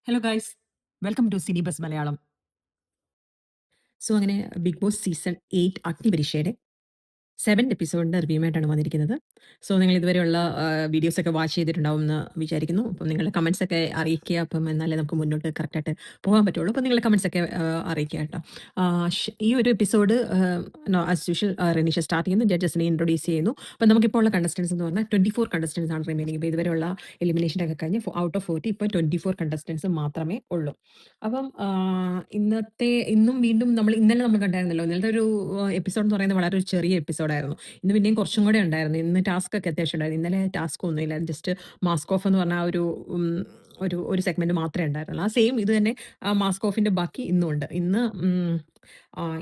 Hello guys, welcome to cine buzz Malayalam. So അങ്ങനെ big boss season 8 അഗ്നിപരീക്ഷയുടെ 7th എപ്പിസോഡിന്റെ റിവ്യൂമായിട്ടാണ് വന്നിരിക്കുന്നത്. സോ നിങ്ങൾ ഇതുവരെയുള്ള വീഡിയോസൊക്കെ വാച്ച് ചെയ്തിട്ടുണ്ടാവും എന്ന് വിചാരിക്കുന്നു. അപ്പം നിങ്ങളുടെ കമൻസൊക്കെ അറിയിക്കുക. അപ്പം എന്നാലേ നമുക്ക് മുന്നോട്ട് കറക്റ്റായിട്ട് പോകാൻ പറ്റുള്ളൂ. അപ്പം നിങ്ങളുടെ കമൻസൊക്കെ അറിയിക്കുക കേട്ടോ. ഈ ഒരു episode as usual Reneesha start ചെയ്യുന്നു. ജഡ്ജസിനെ ഇൻട്രൊഡ്യൂസ് ചെയ്യുന്നു. അപ്പം നമുക്കിപ്പോൾ ഉള്ള കണ്ടസ്റ്റൻസ് എന്ന് പറഞ്ഞാൽ 24 കണ്ടസ്റ്റൻസ് ആണ് റിമൈനിങ്. ഇപ്പോൾ ഇതുവരെയുള്ള എലിമിനേഷനൊക്കെ കഴിഞ്ഞ് ഔട്ട് ഓഫ് 40 ഇപ്പോൾ 24 കണ്ടസ്റ്റൻസ് മാത്രമേ ഉള്ളൂ. അപ്പം ഇന്നും വീണ്ടും ഇന്നലെ നമ്മൾ കണ്ടായിരുന്നല്ലോ. ഇന്നലത്തെ ഒരു എപ്പിസോഡ് എന്ന് പറയുന്നത് വളരെ ഒരു ചെറിയ എപ്പിസോഡായിരുന്നു. ഇന്ന് പിന്നെയും കുറച്ചും കൂടെ ഉണ്ടായിരുന്നു. ഇന്ന് ടാസ്ക് ഒക്കെ അത്യാവശ്യം ഉണ്ടായിരുന്നു. ഇന്നലെ ടാസ്ക് ഒന്നുമില്ല. ജസ്റ്റ് മാസ്ക് ഓഫ് എന്ന് പറഞ്ഞ ആ ഒരു സെഗ്മെന്റ് മാത്രമേ ഉണ്ടായിരുന്നുള്ളൂ. ആ സെയിം ഇത് തന്നെ മാസ്ക് ഓഫിന്റെ ബാക്കി ഇന്നും ഉണ്ട്.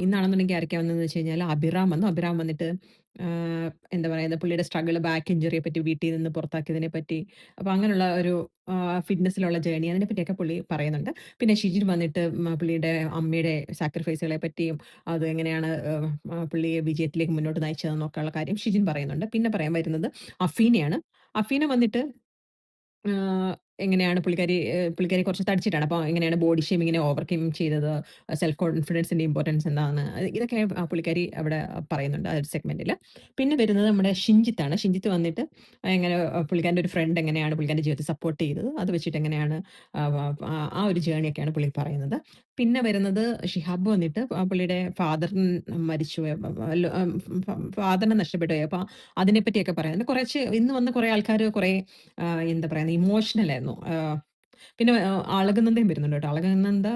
ഇന്നാണെന്നുണ്ടെങ്കിൽ ആരൊക്കെയാ വന്നതെന്ന് വെച്ച് കഴിഞ്ഞാൽ അഭിറാം വന്നു. അഭിറാം വന്നിട്ട് എന്താ പറയുന്നത്, പുള്ളിയുടെ സ്ട്രഗിൾ, ബാക്ക് ഇഞ്ചുറിയെ പറ്റി, വീട്ടിൽ നിന്ന് പുറത്താക്കിയതിനെ പറ്റി, അപ്പോൾ അങ്ങനെയുള്ള ഒരു ഫിറ്റ്നസ്സിലുള്ള ജേർണി, അതിനെ പറ്റിയൊക്കെ പുള്ളി പറയുന്നുണ്ട്. പിന്നെ ഷിജിൻ വന്നിട്ട് പുള്ളിയുടെ അമ്മയുടെ സാക്രിഫൈസുകളെ പറ്റിയും അത് എങ്ങനെയാണ് പുള്ളിയെ വിജയത്തിലേക്ക് മുന്നോട്ട് നയിച്ചതെന്നൊക്കെയുള്ള കാര്യം ഷിജിൻ പറയുന്നുണ്ട്. പിന്നെ പറയാൻ വരുന്നത് അഫീനയാണ്. അഫീന വന്നിട്ട് എങ്ങനെയാണ് പുള്ളിക്കാരി കുറച്ച് തടിച്ചിട്ടാണ്. അപ്പോൾ എങ്ങനെയാണ് ബോഡി ഷേമിങ്ങിനെ ഓവർകം ചെയ്തത്, സെൽഫ് കോൺഫിഡൻസിന്റെ ഇമ്പോർട്ടൻസ് എന്താണ്, ഇതൊക്കെ പുള്ളിക്കാരി അവിടെ പറയുന്നുണ്ട് ആ ഒരു സെഗ്മെന്റിൽ. പിന്നെ വരുന്നത് നമ്മുടെ ഷിഞ്ചിത്താണ്. ഷിഞ്ചിത്ത് വന്നിട്ട് എങ്ങനെ പുള്ളിക്കാരൻ്റെ ഒരു ഫ്രണ്ട് എങ്ങനെയാണ് പുള്ളിക്കാരൻ്റെ ജീവിതത്തിൽ സപ്പോർട്ട് ചെയ്തത്, അത് വെച്ചിട്ട് എങ്ങനെയാണ് ആ ഒരു ജേണിയൊക്കെയാണ് പുള്ളി പറയുന്നത്. പിന്നെ വരുന്നത് ഷിഹാബ് വന്നിട്ട് പുള്ളിയുടെ ഫാദർ മരിച്ചു, ഫാദറിനെ നഷ്ടപ്പെട്ടു പോയി. അപ്പോൾ അതിനെപ്പറ്റിയൊക്കെ പറയുന്നുണ്ട്. കുറച്ച് ഇന്ന് വന്ന കുറേ ആൾക്കാർ കുറേ എന്താ പറയുന്നത്, ഇമോഷണൽ ആയിരുന്നു. പിന്നെ അളകനന്ദയും വരുന്നുണ്ട് കേട്ടോ. അളകനന്ദ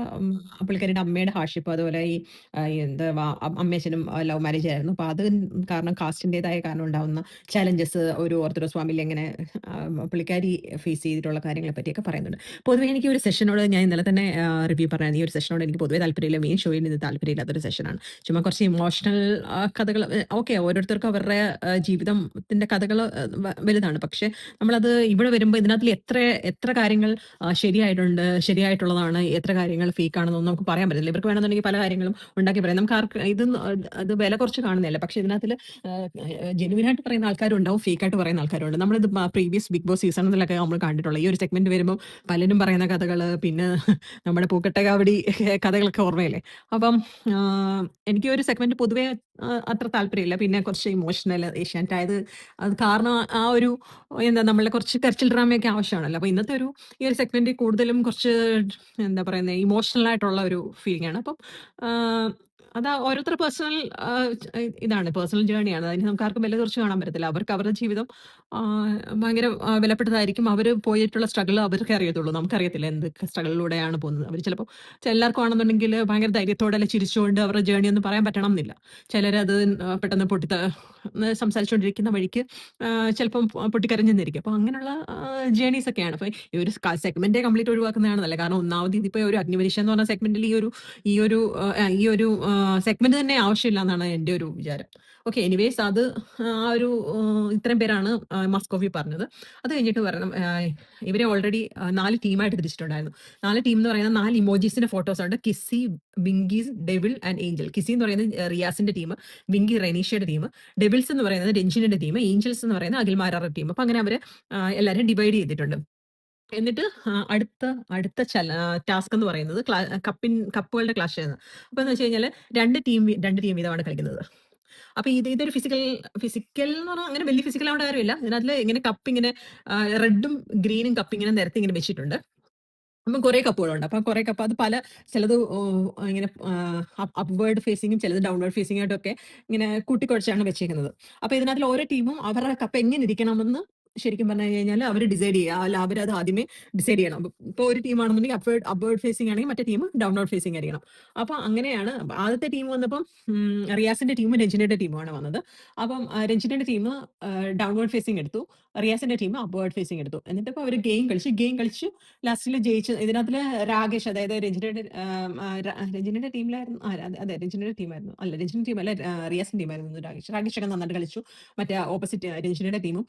പുള്ളിക്കാരിയുടെ അമ്മയുടെ ഹാർഷിപ്പ്, അതുപോലെ ഈ എന്താ അമ്മയച്ഛനും ലവ് മാരേജ് ആയിരുന്നു. അപ്പോൾ അത് കാരണം കാസ്റ്റിൻ്റെതായ കാരണം ഉണ്ടാവുന്ന ചാലഞ്ചസ് ഒരു ഓർത്തഡോക്സ് ഫാമിലി എങ്ങനെ പുള്ളിക്കാരി ഫേസ് ചെയ്തിട്ടുള്ള കാര്യങ്ങളെ പറ്റിയൊക്കെ പറയുന്നുണ്ട്. പൊതുവെ എനിക്ക് ഒരു സെഷനോട് ഞാൻ ഇന്നലെ തന്നെ റിവ്യൂ പറഞ്ഞായിരുന്നു. ഈ ഒരു സെഷനോട് എനിക്ക് പൊതുവെ താല്പര്യമില്ല. മെയിൻ ഷോയിൽ ഇത് താല്പര്യമില്ലാത്തൊരു സെഷനാണ്. ചുമ്മാ കുറച്ച് ഇമോഷണൽ കഥകൾ, ഓക്കെ, ഓരോരുത്തർക്കും അവരുടെ ജീവിതത്തിൻ്റെ കഥകൾ വലുതാണ്. പക്ഷേ നമ്മളത് ഇവിടെ വരുമ്പോൾ ഇതിനകത്തിൽ എത്ര എത്ര കാര്യങ്ങൾ ശരിയായിട്ടുള്ളതാണ്, എത്ര കാര്യങ്ങൾ ഫേക്കാണെന്നൊന്നും നമുക്ക് പറയാൻ പറ്റില്ല. ഇവർക്ക് വേണമെന്നുണ്ടെങ്കിൽ പല കാര്യങ്ങളും ഉണ്ടാക്കി പറയാം. നമുക്ക് ആർക്ക് അത് വില കുറച്ച് കാണുന്നില്ല. പക്ഷെ ഇതിനകത്തിൽ ജെനുവിനായിട്ട് പറയുന്ന ആൾക്കാരും ഉണ്ടാവും, ഫേക്കായിട്ട് പറയുന്ന ആൾക്കാരും ഉണ്ട്. നമ്മളിത് പ്രീവിയസ് ബിഗ് ബോസ് സീസണിലൊക്കെ നമ്മൾ കണ്ടിട്ടുള്ള ഈ ഒരു സെഗ്മെന്റ് വരുമ്പോൾ പലരും പറയുന്ന കഥകൾ, പിന്നെ നമ്മുടെ പൂക്കട്ടകാവടി കഥകളൊക്കെ ഓർമ്മയില്ലേ. അപ്പം എനിക്ക് ഒരു സെഗ്മെന്റ് പൊതുവേ അത്ര താല്പര്യമില്ല. പിന്നെ കുറച്ച് ഇമോഷണൽ ഏഷ്യാനെറ്റ് ആയത് അത് കാരണം ആ ഒരു എന്താ നമ്മളുടെ കുറച്ച് കരച്ചിൽ ഡ്രാമയൊക്കെ ആവശ്യമാണല്ലോ. അപ്പോൾ ഇന്നത്തെ ഈ ഒരു സെഗ്മെന്റ് കൂടുതലും കുറച്ച് എന്താ പറയുന്നത്, ഇമോഷണൽ ആയിട്ടുള്ള ഒരു ഫീലിംഗ് ആണ്. അപ്പം അത് ഓരോരുത്തരുടെ പേഴ്സണൽ ഇതാണ്, പേഴ്സണൽ ജേർണിയാണ്. അതിന് നമുക്ക് ആർക്കും വില കുറച്ച് കാണാൻ പറ്റത്തില്ല. അവർക്ക് അവരുടെ ജീവിതം ഭയങ്കര വിലപ്പെട്ടതായിരിക്കും. അവർ പോയിട്ടുള്ള സ്ട്രഗിൾ അവർക്കേ അറിയത്തുള്ളൂ. നമുക്കറിയത്തില്ല എന്ത് സ്ട്രഗിളിലൂടെയാണ് പോകുന്നത്. അവർ ചിലപ്പോൾ എല്ലാവർക്കും ആണെന്നുണ്ടെങ്കിൽ ഭയങ്കര ധൈര്യത്തോടെ അല്ലെ ചിരിച്ചുകൊണ്ട് അവരുടെ ജേർണി ഒന്നും പറയാൻ പറ്റണം എന്നില്ല. ചിലരത് പെട്ടെന്ന് സംസാരിച്ചുകൊണ്ടിരിക്കുന്ന വഴിക്ക് ചിലപ്പം പൊട്ടിക്കരഞ്ഞെന്നിരിക്കും. അപ്പോൾ അങ്ങനെയുള്ള ജേർണീസ് ഒക്കെയാണ്. അപ്പോൾ ഈ ഒരു സെഗ്മെന്റേ കംപ്ലീറ്റ് ഒഴിവാക്കുന്നതാണ് നല്ലത്. കാരണം ഒന്നാമത് ഇതിപ്പോൾ ഒരു അഗ്നിപരീക്ഷ എന്ന് പറഞ്ഞ സെഗ്മെന്റിൽ ഈ ഒരു സെഗ്മെന്റ് തന്നെ ആവശ്യമില്ല എന്നാണ് എൻ്റെ ഒരു വിചാരം. ഓക്കെ, എനിവേസ് അത് ഇത്രയും പേരാണ് മസ്കോവി പറഞ്ഞത്. അത് കഴിഞ്ഞിട്ട് പറയണം, ഇവരെ ഓൾറെഡി 4 ടീമായിട്ട് തിരിച്ചിട്ടുണ്ടായിരുന്നു. 4 ടീം എന്ന് പറയുന്നത് 4 ഇമോജീസിന്റെ ഫോട്ടോസ് ഉണ്ട്. കിസി, വിങ്കീസ്, ഡെവിൾ ആൻഡ് ഏഞ്ചൽ. കിസി എന്ന് പറയുന്നത് റിയാസിന്റെ ടീം, വിങ്കി റെനീഷയുടെ ടീം, ഡെവിൾസ് എന്ന് പറയുന്നത് രഞ്ജിനിന്റെ ടീം, ഏഞ്ചൽസ് എന്ന് പറയുന്നത് അഖിൽമാരാറുടെ ടീം. അപ്പൊ അങ്ങനെ അവര് എല്ലാവരും ഡിവൈഡ് ചെയ്തിട്ടുണ്ട്. എന്നിട്ട് അടുത്ത ടാസ്ക് എന്ന് പറയുന്നത് കപ്പുകളുടെ ക്ലാഷ് ആണ്. അപ്പൊ എന്ന് വെച്ച് കഴിഞ്ഞാൽ രണ്ട് ടീം വീതമാണ് കളിക്കുന്നത്. അപ്പൊ ഇതൊരു ഫിസിക്കൽ എന്ന് പറഞ്ഞാൽ അങ്ങനെ വലിയ ഫിസിക്കൽ ആവേണ്ട കാര്യമില്ല. ഇതിനകത്ത് ഇങ്ങനെ കപ്പിങ്ങനെ റെഡും ഗ്രീനും കപ്പിങ്ങനെ നിരത്തി ഇങ്ങനെ വെച്ചിട്ടുണ്ട്. അപ്പം കുറേ കപ്പുകളുണ്ട്. അപ്പം കുറേ കപ്പ്, അത് ചിലത് ഇങ്ങനെ അപ്വേർഡ് ഫേസിങ്ങും ചിലത് ഡൗൺവേർഡ് ഫേസിംഗ് ആയിട്ടൊക്കെ ഇങ്ങനെ കൂട്ടിക്കുഴച്ചാണ് വെച്ചേക്കുന്നത്. അപ്പൊ ഇതിനകത്തിൽ ഓരോ ടീമും അവരുടെ കപ്പ് എങ്ങനെ ഇരിക്കണമെന്ന് ശരിക്കും പറഞ്ഞു കഴിഞ്ഞാൽ അവർ ഡിസൈഡ് ചെയ്യുക. അല്ല, അവരത് ആദ്യമേ ഡിസൈഡ് ചെയ്യണം. ഇപ്പോൾ ഒരു ടീമാണെന്നുണ്ടെങ്കിൽ അപ്വേർഡ് ഫേസിംഗ് ആണെങ്കിൽ മറ്റേ ടീം ഡൗൺവേർഡ് ഫേസിംഗ് ആയിരിക്കണം. അപ്പൊ അങ്ങനെയാണ്. ആദ്യത്തെ ടീം വന്നപ്പം റിയാസിന്റെ ടീമും രഞ്ജിനിയുടെ ടീമുമാണ് വന്നത്. അപ്പം രഞ്ജിനിയുടെ ടീം ഡൗൺവേർഡ് ഫേസിംഗ് എടുത്തു, റിയാസിന്റെ ടീം അപ്വേർഡ് ഫേസിംഗ് എടുത്തു. എന്നിട്ട് ഇപ്പോൾ അവർ ഗെയിം കളിച്ച് ലാസ്റ്റിൽ ജയിച്ചു. ഇതിനകത്തില് രാകേഷ്, അതായത് രഞ്ജിനിയുടെ ടീമിലായിരുന്നു. അതെ, രഞ്ജിനിയുടെ ടീമായിരുന്നു. അല്ല, രഞ്ജിനി ടീം അല്ല, റിയാസിന്റെ ടീമായിരുന്നു രാകേഷ് ഒക്കെ നന്നായിട്ട് കളിച്ചു. മറ്റേ ഓപ്പോസിറ്റ് രഞ്ജിനിയുടെ ടീമും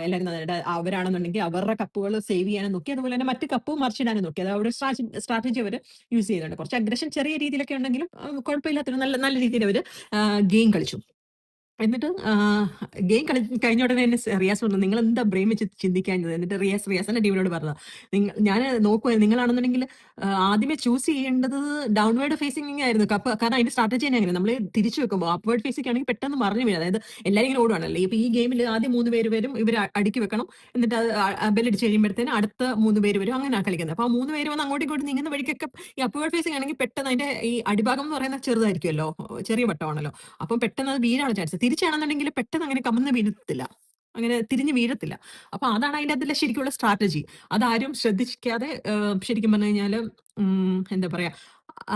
എല്ലാവരും നന്നായിട്ട്, അവരാണെന്നുണ്ടെങ്കിൽ അവരുടെ കപ്പുകൾ സേവ് ചെയ്യാനും നോക്കി, അതുപോലെ തന്നെ മറ്റ് കപ്പ് മറിച്ചിടാനും നോക്കി. അത് അവിടെ സ്ട്രാറ്റജി അവർ യൂസ് ചെയ്യുന്നുണ്ട്. കുറച്ച് അഗ്രഷൻ ചെറിയ രീതിയിലൊക്കെ ഉണ്ടെങ്കിലും കുഴപ്പമില്ലാത്തൊരു നല്ല നല്ല രീതിയിൽ അവർ ഗെയിം കളിച്ചു. എന്നിട്ട് ഗെയിം കഴിഞ്ഞ ഉടനെ തന്നെ റിയാസ് പറഞ്ഞു, "നിങ്ങളെന്താ ബ്രെയിൻ വെച്ച് ചിന്തിക്കാഞ്ഞത്?" എന്നിട്ട് റിയാസിന്റെ ടീമിനോട് പറഞ്ഞതാ. ഞാന് നോക്കുവാ നിങ്ങളാണെന്നുണ്ടെങ്കിൽ ആദ്യമേ ചൂസ് ചെയ്യേണ്ടത് ഡൗൺവേർഡ് ഫേസിംഗ് ആയിരുന്നു. കാരണം അതിന്റെ സ്ട്രാറ്റജി തന്നെ അങ്ങനെ. നമ്മള് തിരിച്ചു വെക്കുമ്പോൾ അപ്വേർഡ് ഫേസിംഗ് ആണെങ്കിൽ പെട്ടെന്ന് മറിഞ്ഞു വീഴും. അതായത് എല്ലാവരും ഇങ്ങനെ ഓടുവാണല്ലോ. ഇപ്പൊ ഈ ഗെയിമിൽ ആദ്യം 3 പേര് വരും. ഇവര് അടുക്കി വെക്കണം. എന്നിട്ട് അത് ബെല്ലടിച്ച് കഴിയുമ്പോഴത്തേന് അടുത്ത 3 പേര് വരും. അങ്ങനെയാ കളിക്കുന്നത്. അപ്പൊ ആ 3 പേര് വന്ന് അങ്ങോട്ടും ഇങ്ങോട്ടും നീങ്ങുന്ന വഴിക്കൊക്കെ ഈ അപ്വേർഡ് ഫേസിംഗ് ആണെങ്കിൽ പെട്ടെന്ന് അതിന്റെ ഈ അടിഭാഗം എന്ന് പറയുന്നത് ചെറുതായിരിക്കുമല്ലോ. ചെറിയ വട്ടമാണല്ലോ. അപ്പം പെട്ടെന്ന് അത് വീഴാനുള്ള ചാൻസ്. തിരിച്ചാണെന്നുണ്ടെങ്കിൽ പെട്ടെന്ന് അങ്ങനെ കമന്ന് വീഴത്തില്ല. അങ്ങനെ തിരിഞ്ഞ് വീഴത്തില്ല. അപ്പൊ അതാണ് അതിന്റെ അതിലെ ശരിക്കുള്ള സ്ട്രാറ്റജി. അതാരും ശ്രദ്ധിക്കാതെ ശരിക്കും പറഞ്ഞു കഴിഞ്ഞാല് എന്താ പറയാ,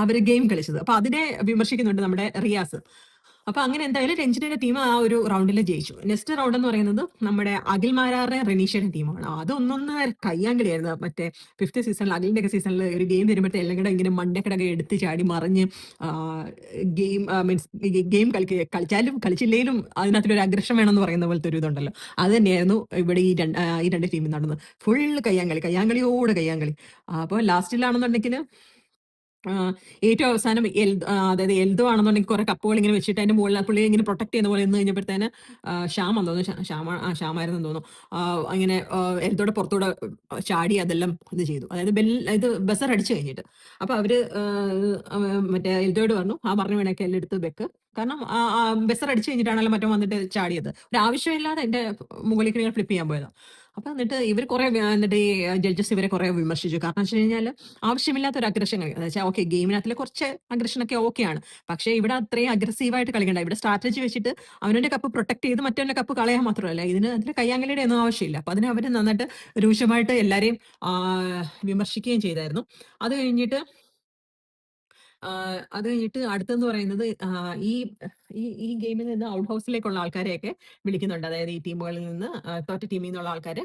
അവര് ഗെയിം കളിച്ചത്. അപ്പൊ അതിനെ വിമർശിക്കുന്നുണ്ട് നമ്മുടെ റിയാസ്. അപ്പൊ അങ്ങനെ എന്തായാലും രഞ്ജിത്തിന്റെ ടീം ആ ഒരു റൗണ്ടിൽ ജയിച്ചു. നെക്സ്റ്റ് റൗണ്ട് എന്ന് പറയുന്നത് നമ്മുടെ അഖിൽ മാരാറിന്റെ റെനീഷയുടെ ടീമാണ്. അത് ഒന്നൊന്നര കയ്യാങ്കളിയായിരുന്നു. മറ്റേ ഫിഫ്ത്ത് സീസണിൽ, അഖിലിന്റെ ഒക്കെ സീസണിൽ ഒരു ഗെയിം വരുമ്പോഴത്തെ എല്ലാം കൂടെ ഇങ്ങനെ മണ്ടക്കിടക്കെ എടുത്ത് ചാടി മറിഞ്ഞ് ഗെയിം മീൻസ് ഗെയിം കളിച്ചാലും കളിച്ചില്ലെങ്കിലും അതിനകത്തൊരു അഗ്രഷൻ വേണമെന്ന് പറയുന്ന പോലത്തെ ഒരു ഇതുണ്ടല്ലോ. അത് തന്നെയായിരുന്നു ഇവിടെ ഈ രണ്ട് ടീമിൽ നടന്നത്. ഫുൾ കയ്യാങ്കളിയോട് കയ്യാങ്കളി. അപ്പോൾ ലാസ്റ്റിലാണെന്നുണ്ടെങ്കിൽ ഏറ്റവും അവസാനം അതായത് എൽദോ ആണെന്നുണ്ടെങ്കിൽ കുറെ കപ്പുകൾ ഇങ്ങനെ വെച്ചിട്ട് അതിന്റെ മുകളിൽ പുള്ളിയെ ഇങ്ങനെ പ്രൊട്ടക്ട് ചെയ്യുന്ന പോലെ നിന്ന് കഴിഞ്ഞപ്പോഴത്തേന് ശ്യാം എന്ന് തോന്നുന്നു, ശ്യാമായിരുന്നു തോന്നുന്നു, അങ്ങനെ എൽദോയുടെ പുറത്തൂടെ ചാടി അതെല്ലാം ഇത് ചെയ്തു. അതായത് ഇത് ബസർ അടിച്ചു കഴിഞ്ഞിട്ട്. അപ്പൊ അവര് മറ്റേ എൽദോയോട് പറഞ്ഞു, ആ പറഞ്ഞു വേണേക്കെ എല്ലാം എടുത്ത് വെക്ക്, കാരണം ബസർ അടിച്ചു കഴിഞ്ഞിട്ടാണല്ലോ മറ്റോ വന്നിട്ട് ചാടിയത്. ഒരു ആവശ്യമില്ലാതെ എന്റെ മുകളിൽ ഫ്ലിപ്പ് ചെയ്യാൻ പോയതാണ്. അപ്പൊ എന്നിട്ട് ഇവർ കുറെ എന്നിട്ട് ഈ ജഡ്ജസ് ഇവരെ കുറെ വിമർശിച്ചു. കാരണം വെച്ച് കഴിഞ്ഞാൽ ആവശ്യമില്ലാത്ത ഒരു അഗ്രഷൻ എന്ന് വെച്ചാൽ ഓക്കെ, ഗെയിമിനകത്തിലെ കുറച്ച് അഗ്രഷനൊക്കെ ഓക്കെയാണ്. പക്ഷേ ഇവിടെ അത്രയും അഗ്രസീവായിട്ട് കളിക്കണ്ട. ഇവിടെ സ്ട്രാറ്റജി വെച്ചിട്ട് അവനവന്റെ കപ്പ് പ്രൊട്ടക്ട് ചെയ്ത് മറ്റവന്റെ കപ്പ് കളയാൻ മാത്രമല്ല, അതിൽ കയ്യാങ്കളിയുടെ ഒന്നും ആവശ്യമില്ല. അപ്പൊ അതിന് അവർ നന്നായിട്ട് രൂക്ഷമായിട്ട് എല്ലാരെയും വിമർശിക്കുകയും ചെയ്തായിരുന്നു. അത് കഴിഞ്ഞിട്ട് അടുത്തെന്ന് പറയുന്നത് ഈ ഈ ഈ ഗെയിമിൽ നിന്ന് ഔട്ട് ഹൗസിലേക്കുള്ള ആൾക്കാരെയൊക്കെ വിളിക്കുന്നുണ്ട്. അതായത് ഈ ടീമുകളിൽ നിന്ന് തോറ്റ ടീമിൽ നിന്നുള്ള ആൾക്കാരെ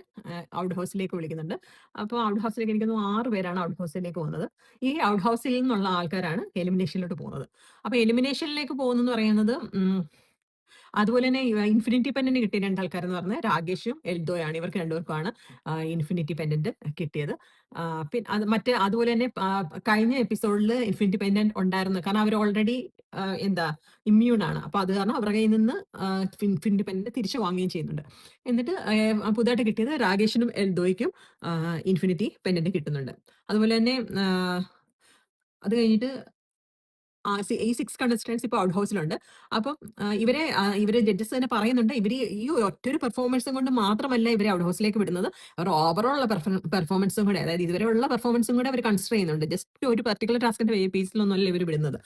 ഔട്ട് ഹൗസിലേക്ക് വിളിക്കുന്നുണ്ട്. അപ്പോൾ ഔട്ട് ഹൗസിലേക്ക് എനിക്ക് തോന്നുന്നു 6 പേരാണ് ഔട്ട് ഹൗസിലേക്ക് പോകുന്നത്. ഈ ഔട്ട് ഹൗസിൽ നിന്നുള്ള ആൾക്കാരാണ് എലിമിനേഷനിലോട്ട് പോകുന്നത്. അപ്പൊ എലിമിനേഷനിലേക്ക് പോകുന്നെന്ന് പറയുന്നത് അതുപോലെ തന്നെ ഇൻഫിനിറ്റി പെൻഡന്റ് കിട്ടിയ 2 ആൾക്കാരെന്ന് പറഞ്ഞാൽ രാകേഷും എൽദോയാണ്. ഇവർക്ക് രണ്ടുപേർക്കുമാണ് ഇൻഫിനിറ്റി പെൻഡന്റ് കിട്ടിയത്. അതുപോലെ തന്നെ കഴിഞ്ഞ എപ്പിസോഡിൽ ഇൻഫിനിറ്റി പെൻഡന്റ് ഉണ്ടായിരുന്നു. കാരണം അവർ ഓൾറെഡി എന്താ ഇമ്മ്യൂൺ ആണ്. അപ്പൊ അത് കാരണം അവരുടെ കയ്യിൽ നിന്ന് ഇൻഫിനിറ്റി പെൻഡന്റ് തിരിച്ചു വാങ്ങുകയും ചെയ്യുന്നുണ്ട്. എന്നിട്ട് പുതുതായിട്ട് കിട്ടിയത് രാകേഷിനും എൽദോയ്ക്കും ഇൻഫിനിറ്റി പെൻഡന്റ് കിട്ടുന്നുണ്ട്. അതുപോലെ തന്നെ അത് കഴിഞ്ഞിട്ട് ഈ 6 കണ്ടസ്റ്റന്റ്സ് ഇപ്പോൾ ഔട്ട് ഹൗസിലുണ്ട്. അപ്പം ഇവരെ ജഡ്ജസ് തന്നെ പറയുന്നുണ്ട്, ഇവര് ഈ ഒറ്റൊരു പെർഫോമൻസും കൊണ്ട് മാത്രമല്ല ഇവരെ ഔട്ട് ഹൗസിലേക്ക് വിടുന്നത്. അവർ ഓവറോൾ ഉള്ള പെർഫോമൻസും കൂടെ, അതായത് ഇതുവരെയുള്ള പെർഫോമൻസും കൂടെ അവർ കൺസിഡർ ചെയ്യുന്നുണ്ട്. ജസ്റ്റ് ഒരു പർട്ടിക്കുലർ ടാസ്കിന്റെ ബേസിലൊന്നുമല്ല ഇവർ വിടുന്നത്.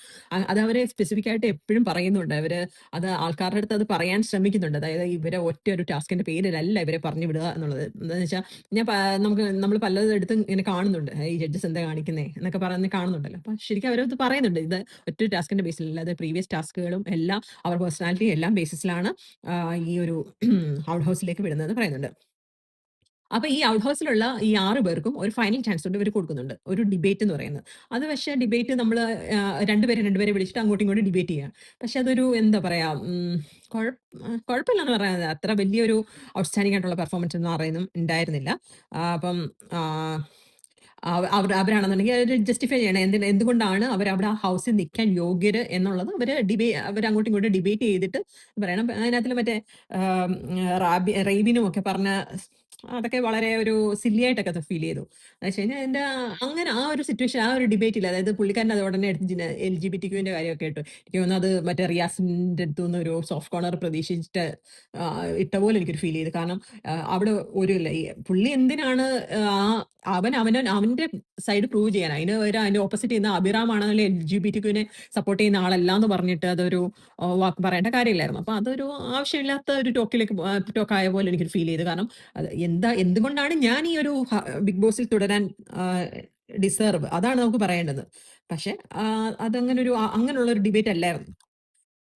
അത് അവരെ സ്പെസിഫിക് ആയിട്ട് എപ്പോഴും പറയുന്നുണ്ട്. അവര് അത് ആൾക്കാരുടെ അടുത്ത് അത് പറയാൻ ശ്രമിക്കുന്നുണ്ട്. അതായത് ഇവരെ ഒറ്റ ഒരു ടാസ്കിന്റെ പേരിലല്ല ഇവരെ പറഞ്ഞു വിടുക എന്നുള്ളത്. എന്താണെന്ന് വെച്ചാൽ നമ്മൾ പലയിടത്തും ഇങ്ങനെ കാണുന്നുണ്ട്, ഈ ജഡ്ജസ് എന്താ കാണിക്കുന്നേ എന്നൊക്കെ പറഞ്ഞ് കാണുന്നുണ്ടല്ലോ. അപ്പൊ ശരിക്കും അവരത് പറയുന്നുണ്ട്, ഇത് ഒറ്റ ടാസ്കിന്റെ ബേസിലല്ല, അത് പ്രീവിയസ് ടാസ്കുകളും എല്ലാം അവർ പേഴ്സണാലിറ്റി എല്ലാം ബേസിസിലാണ് ഈ ഒരു ഔട്ട് ഹൗസിലേക്ക് വിടുന്നത് പറയുന്നുണ്ട്. അപ്പൊ ഈ ഔട്ട് ഹൗസിലുള്ള ഈ 6 പേർക്കും ഒരു ഫൈനൽ ചാൻസ് കൊണ്ട് ഇവർ കൊടുക്കുന്നുണ്ട്. ഒരു ഡിബേറ്റ് എന്ന് പറയുന്നത്. അത് പക്ഷേ ഡിബേറ്റ് നമ്മള് രണ്ടുപേരെ വിളിച്ചിട്ട് അങ്ങോട്ടും ഇങ്ങോട്ടും ഡിബേറ്റ് ചെയ്യാം. പക്ഷെ അതൊരു എന്താ പറയാ, കുഴപ്പമില്ലെന്ന് പറയുന്നത്. അത്ര വലിയൊരു ഔട്ട്സ്റ്റാൻഡിംഗ് ആയിട്ടുള്ള പെർഫോമൻസ് ഒന്നും ആരെയൊന്നും ഉണ്ടായിരുന്നില്ല. അപ്പം അവരാണെന്നുണ്ടെങ്കിൽ അവര് ജസ്റ്റിഫൈ ചെയ്യണം. എന്തുകൊണ്ടാണ് അവരവിടെ ആ ഹൗസിൽ നിൽക്കാൻ യോഗ്യര് എന്നുള്ളത് അവർ അങ്ങോട്ടും ഇങ്ങോട്ടും ഡിബേറ്റ് ചെയ്തിട്ട് പറയണം. അതിനകത്തില് മറ്റേ റെയ്ബിനും ഒക്കെ പറഞ്ഞ അതൊക്കെ വളരെ ഒരു സില്ലി ആയിട്ടൊക്കെ ഫീൽ ചെയ്തു. എന്ന് വെച്ച് കഴിഞ്ഞാൽ അങ്ങനെ ആ ഒരു സിറ്റുവേഷൻ, ആ ഒരു ഡിബേറ്റിൽ, അതായത് പുള്ളിക്കാരൻ അത് ഉടനെ എടുത്ത് LGBTQ കാര്യമൊക്കെ ഇട്ടു. എനിക്ക് തോന്നുന്നു അത് മറ്റേ റിയാസിന്റെ അടുത്ത് നിന്ന് ഒരു സോഫ്റ്റ് കോർണർ പ്രതീക്ഷിച്ചിട്ട് ഇട്ട പോലെ എനിക്കൊരു ഫീൽ ചെയ്തു. കാരണം അവിടെ ഒരു പുള്ളി എന്തിനാണ് അവന്റെ സൈഡ് പ്രൂവ് ചെയ്യാൻ, അതിന്റെ ഓപ്പോസിറ്റ് ചെയ്യുന്ന അഭിറാം ആണെന്നുള്ള LGBTQനെ സപ്പോർട്ട് ചെയ്യുന്ന ആളല്ല എന്ന് പറഞ്ഞിട്ട് അതൊരു വാക്ക് പറയേണ്ട കാര്യമില്ലായിരുന്നു. അപ്പൊ അതൊരു ആവശ്യമില്ലാത്ത ഒരു ടോക്കായ പോലെ എനിക്കൊരു ഫീൽ ചെയ്തു. കാരണം എന്തുകൊണ്ടാണ് ഞാൻ ഈ ഒരു ബിഗ് ബോസിൽ തുടരാൻ ഡിസേർവ്, അതാണ് നമുക്ക് പറയേണ്ടത്. പക്ഷെ അങ്ങനെയുള്ള ഒരു ഡിബേറ്റ് അല്ലായിരുന്നു.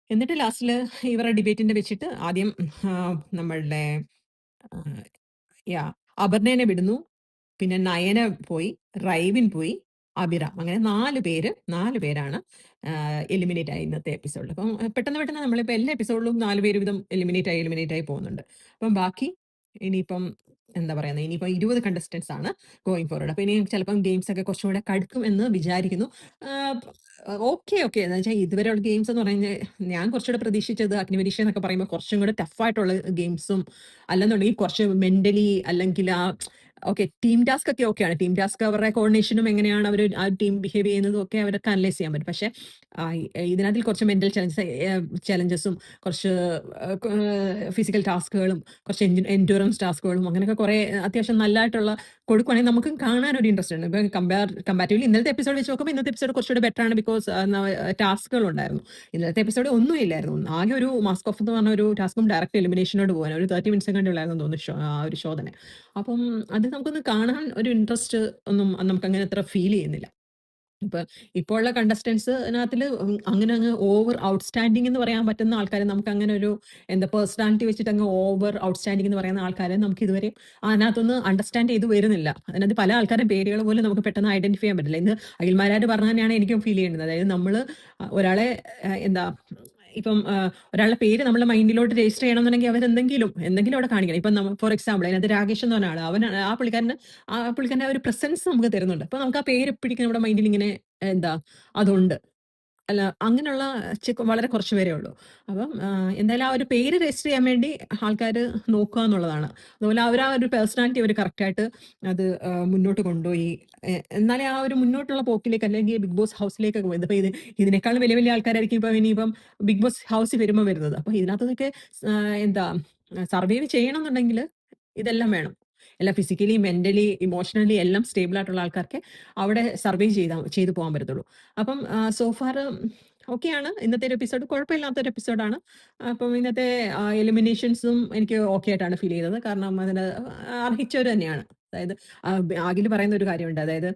എന്നിട്ട് ലാസ്റ്റില് ഇവരുടെ ഡിബേറ്റിന്റെ വെച്ചിട്ട് ആദ്യം നമ്മളുടെ യാ അപർണേനെ വിടുന്നു. പിന്നെ നയന പോയി, റൈവിൻ പോയി, അഭിറാം. അങ്ങനെ 4 പേരാണ് എലിമിനേറ്റ് ആയി ഇന്നത്തെ എപ്പിസോഡിൽ. അപ്പം പെട്ടെന്ന് നമ്മളിപ്പോൾ എല്ലാ എപ്പിസോഡിലും 4 പേര് വീതം എലിമിനേറ്റ് ആയി പോകുന്നുണ്ട്. അപ്പം ബാക്കി ഇനിയിപ്പം എന്താ പറയുന്നത്, ഇനിയിപ്പം 20 കണ്ടസ്റ്റന്റ്സ് ആണ് ഗോയിങ് ഫോർവേഡ്. അപ്പൊ ഇനി ചിലപ്പം ഗെയിംസ് ഒക്കെ കുറച്ചും കൂടെ കടുക്കും എന്ന് വിചാരിക്കുന്നു. ആഹ് ഓക്കെ, ഓക്കെ. എന്ന് വെച്ചാൽ ഇതുവരെയുള്ള ഗെയിംസ് എന്ന് പറഞ്ഞാൽ ഞാൻ കുറച്ചുകൂടെ പ്രതീക്ഷിച്ചത് അഗ്നിപരീക്ഷ എന്നൊക്കെ പറയുമ്പോൾ കുറച്ചും കൂടെ ടഫ് ആയിട്ടുള്ള ഗെയിംസും, അല്ലെന്നുണ്ടെങ്കിൽ കുറച്ച് മെന്റലി അല്ലെങ്കിൽ ഓക്കെ, ടീം ടാസ്ക് ഒക്കെ ഓക്കെയാണ്. ടീം ടാസ്ക് അവരുടെ കോർഡിനേഷനും എങ്ങനെയാണ് അവർ ആ ടീം ബിഹേവ് ചെയ്യുന്നതും ഒക്കെ അവർക്ക് അനലൈസ് ചെയ്യാൻ പറ്റും. പക്ഷേ ഇതിനകത്തിൽ കുറച്ച് മെന്റൽ ചലഞ്ചസും കുറച്ച് ഫിസിക്കൽ ടാസ്കുകളും കുറച്ച് എൻഡ്യൂറൻസ് ടാസ്കുകളും അങ്ങനെയൊക്കെ കുറേ അത്യാവശ്യം നല്ലതായിട്ടുള്ള കൊടുക്കുവാണെങ്കിൽ നമുക്കും കാണാൻ ഒരു ഇൻട്രസ്റ്റ് ഉണ്ട്. ഇപ്പം കമ്പാരിറ്റീവ്ലി ഇന്നലത്തെ എപ്പിസോഡ് വെച്ച് നോക്കുമ്പോൾ ഇന്നത്തെ എപ്പിസോഡ് കുറച്ചുകൂടെ ബെറ്റർ ആണ്. ബിക്കോസ് ടാസ്കുകൾ ഉണ്ടായിരുന്നു. ഇന്നലത്തെ എപ്പിസോഡ് ഒന്നും ഇല്ലായിരുന്നു. ആകെ ഒരു മാസ്ക് ഓഫ് എന്ന് പറഞ്ഞ ഒരു ടാസ്കും ഡയറക്റ്റ് എലിമിനേഷനോട് പോകാൻ ഒരു 30 മിനിറ്റ്സ് എങ്ങാണ്ട് ഉള്ളായിരുന്നു തോന്നുന്നു ആ ഒരു ഷോ തന്നെ. അപ്പം അത് നമുക്കൊന്ന് കാണാൻ ഒരു ഇൻട്രസ്റ്റ് ഒന്നും നമുക്കങ്ങനെ അത്ര ഫീൽ ചെയ്യുന്നില്ല. ഇപ്പൊ ഇപ്പോ ഉള്ള കണ്ടസ്റ്റന്റ്സിനകത്തില് അങ്ങനെ അങ്ങ് ഓവർ ഔട്ട്സ്റ്റാൻഡിംഗ് എന്ന് പറയാൻ പറ്റുന്ന ആൾക്കാരെ നമുക്കങ്ങനെ ഒരു എന്താ പേഴ്സണാലിറ്റി വെച്ചിട്ട് അങ്ങ് ഓവർ ഔട്ട്സ്റ്റാൻഡിംഗ് എന്ന് പറയുന്ന ആൾക്കാരെ നമുക്ക് ഇതുവരെ അതിനകത്തൊന്ന് അണ്ടർസ്റ്റാൻഡ് ചെയ്ത് വരുന്നില്ല. അതിനകത്ത് പല ആൾക്കാരുടെ പേരുകൾ പോലും നമുക്ക് പെട്ടെന്ന് ഐഡന്റിഫൈ ചെയ്യാൻ പറ്റില്ല. ഇന്ന് അഖിൽമാരാര് പറഞ്ഞത് തന്നെയാണ് എനിക്കും ഫീൽ ചെയ്യുന്നത്. അതായത് നമ്മള് ഒരാളെ എന്താ ഇപ്പം ഒരാളുടെ പേര് നമ്മുടെ മൈൻഡിലോട്ട് രജിസ്റ്റർ ചെയ്യണമെന്നുണ്ടെങ്കിൽ എന്തെങ്കിലും അവിടെ കാണിക്കണം. ഇപ്പം ഫോർ എക്സാമ്പിൾ അതിനകത്ത് രാകേഷ് എന്ന് പറഞ്ഞ ആള് ആ പുള്ളിക്കാരന്റെ ആ ഒരു പ്രസൻസ് നമുക്ക് തരുന്നുണ്ട്. അപ്പൊ നമുക്ക് ആ പേര് എപ്പിടിക്കും നമ്മുടെ മൈൻഡിൽ ഇങ്ങനെ എന്താ അതുണ്ട്. അല്ല അങ്ങനെയുള്ള വളരെ കുറച്ച് പേരേ ഉള്ളൂ. അപ്പം എന്തായാലും ആ ഒരു പേര് രജിസ്റ്റർ ചെയ്യാൻ വേണ്ടി ആൾക്കാര് നോക്കുക എന്നുള്ളതാണ്. അതുപോലെ അവര് ആ ഒരു പേഴ്സണാലിറ്റി അവര് കറക്റ്റായിട്ട് അത് മുന്നോട്ട് കൊണ്ടുപോയി. എന്നാലേ ആ ഒരു മുന്നോട്ടുള്ള പോക്കിലേക്ക് അല്ലെങ്കിൽ ബിഗ് ബോസ് ഹൗസിലേക്കൊക്കെ പോയത്. ഇപ്പൊ ഇതിനേക്കാളും വലിയ വലിയ ആൾക്കാരായിരിക്കും ഇനിയിപ്പം ബിഗ് ബോസ് ഹൗസിൽ വരുമ്പോ വരുന്നത്. അപ്പൊ ഇതിനകത്തുനിന്നൊക്കെ എന്താ സർവൈവ് ചെയ്യണമെന്നുണ്ടെങ്കില് ഇതെല്ലാം വേണം. എല്ലാം ഫിസിക്കലി, മെന്റലി, ഇമോഷണലി എല്ലാം സ്റ്റേബിൾ ആയിട്ടുള്ള ആൾക്കാർക്ക് അവിടെ സർവൈവ് ചെയ്ത് പോകാൻ പറ്റത്തുള്ളൂ. അപ്പം സോ ഫാർ ഓക്കെയാണ്. ഇന്നത്തെ ഒരു എപ്പിസോഡ് കുഴപ്പമില്ലാത്തൊരു എപ്പിസോഡാണ്. അപ്പം ഇന്നത്തെ എലിമിനേഷൻസും എനിക്ക് ഓക്കെ ആയിട്ടാണ് ഫീൽ ചെയ്തത്. കാരണം അതിന് അർഹിച്ചവര് തന്നെയാണ്. അതായത് അഖില് പറയുന്ന ഒരു കാര്യമുണ്ട്. അതായത്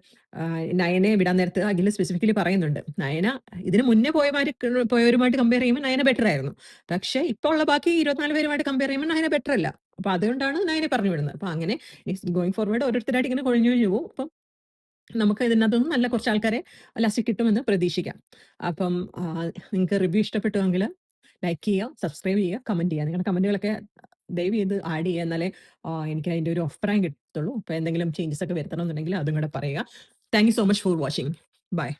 നയനെ വിടാൻ നേരത്ത് അഖില് സ്പെസിഫിക്കലി പറയുന്നുണ്ട്. നയന ഇതിന് മുന്നേ പോയവരുമായിട്ട് കമ്പയർ ചെയ്യുമ്പോൾ നയന ബെറ്റർ ആയിരുന്നു. പക്ഷേ ഇപ്പൊ ഉള്ള ബാക്കി 24 പേരുമായിട്ട് കമ്പയർ ചെയ്യുമ്പോൾ നയന ബെറ്റർ അല്ല. അപ്പൊ അതുകൊണ്ടാണ് നയനെ പറഞ്ഞു വിടുന്നത്. അപ്പൊ അങ്ങനെ ഗോയിങ് ഫോർവേഡ് ഓരോരുത്തരായിട്ട് ഇങ്ങനെ കൊഴിഞ്ഞു കൊഴിഞ്ഞു പോകും. അപ്പം നമുക്ക് ഇതിനകത്തുനിന്ന് നല്ല കുറച്ച് ആൾക്കാരെ ലാസ്റ്റ് കിട്ടുമെന്ന് പ്രതീക്ഷിക്കാം. അപ്പം നിങ്ങൾക്ക് റിവ്യൂ ഇഷ്ടപ്പെട്ടുവെങ്കിൽ ലൈക്ക് ചെയ്യുക, സബ്സ്ക്രൈബ് ചെയ്യുക, കമന്റ് ചെയ്യുക. നിങ്ങളുടെ കമന്റുകളൊക്കെ ദയവ് ചെയ്ത് ആഡ് ചെയ്യുക. എന്നാലേ എനിക്ക് അതിന്റെ ഒരു അഭിപ്രായം കിട്ടത്തുള്ളൂ. അപ്പൊ എന്തെങ്കിലും ചേഞ്ചസ് ഒക്കെ വരുത്തണമെന്നുണ്ടെങ്കിൽ അതും കൂടെ പറയുക. Thank you so much for watching. By.